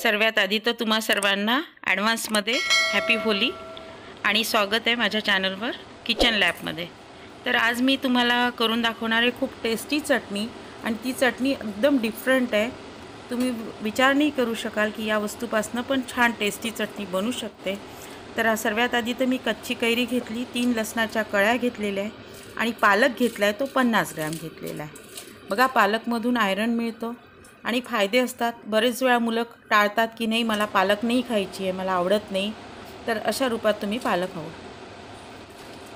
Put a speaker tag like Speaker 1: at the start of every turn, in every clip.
Speaker 1: सर्वात आधी तर तुम्हा सर्वांना ॲडव्हान्समध्ये हॅपी होली आणि स्वागत आहे माझ्या चॅनलवर किचन लॅबमध्ये। तर आज मी तुम्हाला करून दाखवणार आहे खूप टेस्टी चटणी आणि ती चटणी एकदम डिफरंट आहे। तुम्ही विचार नाही करू शकाल की या वस्तूपासून पण छान टेस्टी चटणी बनू शकते। तर सर्वात आधी तर मी कच्ची कैरी घेतली, 3 लसणाच्या कळ्या घेतलेल्या आहे आणि पालक घेतला आहे तो 50 ग्रॅम घेतलेला आहे। बघा पालकमधून आयरन मिळतं आणि फायदे असतात। बरेच वेळा मुलं टाळतात की नाही मला पालक नाही खायची आहे, मला आवडत नाही, तर अशा रूपात तुम्ही पालक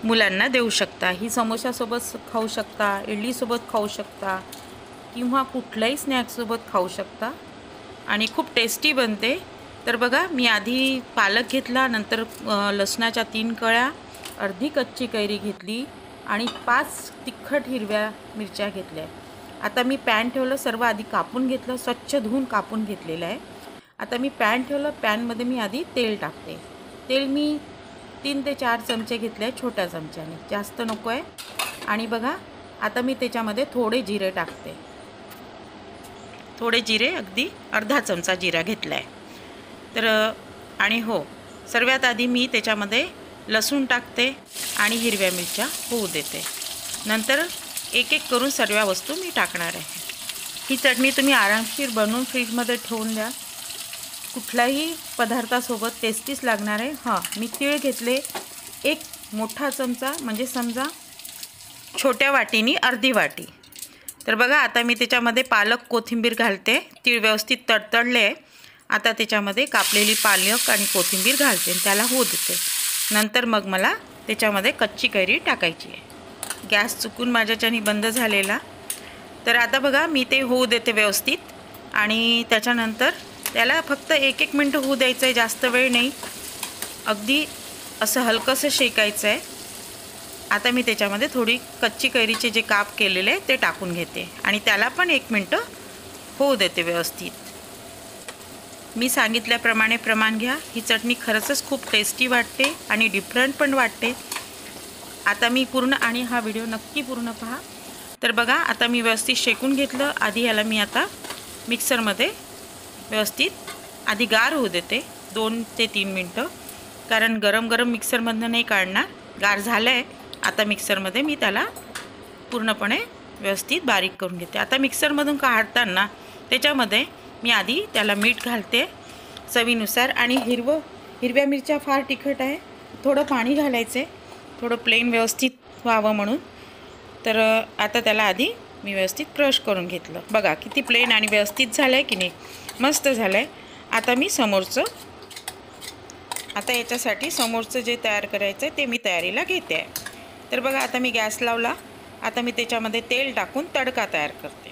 Speaker 1: मुलांना देऊ शकता। ही समोसासोबत खाऊ शकता, इडलीसोबत खाऊ शकता किंवा कुठल्याही स्नॅक्ससोबत खाऊ शकता आणि खूप टेस्टी बनते। तर बघा मी आधी पालक घेतला, नंतर लसणाच्या 3 कळ्या, अर्धी कच्ची कैरी घेतली आणि 5 तिखट हिरव्या मिरच्या घेतल्या। आता मी पॅन ठेवलं, सर्व आधी कापून घेतलं, स्वच्छ धुवून कापून घेतलेलं आहे। आता मी पॅन ठेवलं, पॅनमध्ये मी आधी तेल टाकते। तेल मी 3 ते 4 चमचे घेतले आहे, छोट्या चमच्याने, जास्त नको आहे। आणि बघा आता मी त्याच्यामध्ये थोडे जिरे टाकते, थोडे जिरे, अगदी अर्धा चमचा जिरा घेतला आहे। तर आणि हो, सर्वात आधी मी त्याच्यामध्ये लसूण टाकते आणि हिरव्या मिरच्या होऊ देते। नंतर एक एक करून सर्व वस्तू मी टाकणार आहे। ही चटणी तुम्ही आरामशीर बनवून फ्रीजमध्ये ठेवून द्या, कुठल्याही पदार्थासोबत टेस्टीच लागणार आहे। हां, मी तीळ घेतले, एक मोठा चमचा, म्हणजे समजा छोट्या वाटीनी अर्धी वाटी। तर बघा आता मी त्याच्यामध्ये पालक कोथिंबीर घालते, तीळ व्यवस्थित तडतडले। आता त्याच्यामध्ये कापलेली पालक आणि कोथिंबीर घालते, त्याला होऊ देते। नंतर मग मला त्याच्यामध्ये कच्ची कैरी टाकायची आहे। गॅस चुकून माझ्याच्यानी बंद झालेला। तर आता बघा मी ते होऊ देते व्यवस्थित आणि त्याच्यानंतर त्याला फक्त 1-1 मिनिट होऊ द्यायचं आहे, जास्त वेळ नाही, अगदी असं हलकंसं शेकायचं आहे। आता मी त्याच्यामध्ये थोडी कच्ची कैरीचे जे काप केलेले आहे ते टाकून घेते आणि त्याला पण 1 मिनिट होऊ देते व्यवस्थित। मी सांगितल्याप्रमाणे प्रमाण घ्या। ही चटणी खरंच खूप टेस्टी वाटते आणि डिफरंट पण वाटते। आता मी पूर्ण, आणि हा व्हिडिओ नक्की पूर्ण पहा। तर बघा आता मी व्यवस्थित शेकून घेतलं। आधी याला मी आता मिक्सरमध्ये व्यवस्थित आधी गार होऊ देते 2 ते 3 मिनटं, कारण गरम गरम मिक्सरमधनं नाही काढणार, गार झालं आहे। आता मिक्सरमध्ये मी त्याला पूर्णपणे व्यवस्थित बारीक करून घेते। आता मिक्सरमधून काढताना त्याच्यामध्ये मी आधी त्याला मीठ घालते चवीनुसार आणि हिरव्या मिरच्या फार तिखट आहे, थोडं पाणी घालायचं आहे, थोडं प्लेन व्यवस्थित व्हावं म्हणून। तर आता त्याला आधी मी व्यवस्थित क्रश करून घेतलं। बघा किती प्लेन आणि व्यवस्थित झालं आहे की नाही, मस्त झालं आहे। आता मी आता याच्यासाठी समोरचं जे तयार करायचं आहे ते मी तयारीला घेते आहे। तर बघा आता मी गॅस लावला। आता मी त्याच्यामध्ये तेल टाकून तडका तयार करते।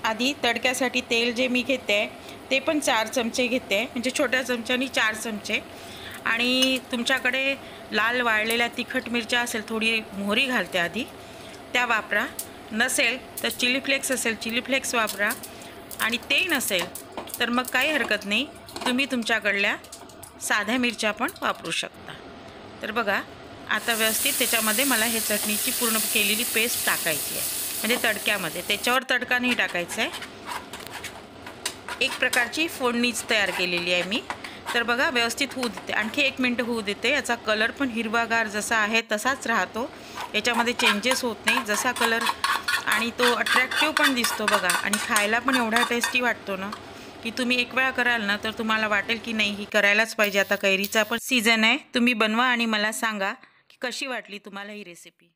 Speaker 1: आधी तडक्यासाठी तेल जे मी घेते आहे ते पण 4 चमचे घेते, म्हणजे छोट्या चमच्यानी 4 चमचे। आणि तुमच्याकडे लाल वाळलेल्या तिखट मिरच्या असेल, थोडी मोहरी घालते आधी, त्या वापरा। नसेल तर चिली फ्लेक्स असेल, चिली फ्लेक्स वापरा। आणि ते नसेल तर मग काही हरकत नाही, तुम्ही तुमच्याकडल्या साध्या मिरच्या पण वापरू शकता। तर बघा आता व्यवस्थित त्याच्यामध्ये मला हे चटणीची पूर्ण केलेली पेस्ट टाकायची आहे, म्हणजे तडक्यामध्ये, त्याच्यावर तडका नाही टाकायचा आहे। एक प्रकारची फोडणीच तयार केलेली आहे मी। तर बघा व्यवस्थित होऊ देते, आणखी 1 मिनिट होऊ देते। याचा कलर पण हिरवागार जसा आहे तसाच राहतो, याच्यामध्ये चेंजेस होत नाही, जसा कलर, आणि तो अट्रॅक्टिव्ह पण दिसतो बघा। आणि खायला पण एवढा टेस्टी वाटतो ना की तुम्ही एक वेळा कराल ना तर तुम्हाला वाटेल की नाही ही करायलाच पाहिजे। आता कैरीचा पण सीझन आहे, तुम्ही बनवा आणि मला सांगा की कशी वाटली तुम्हाला ही रेसिपी।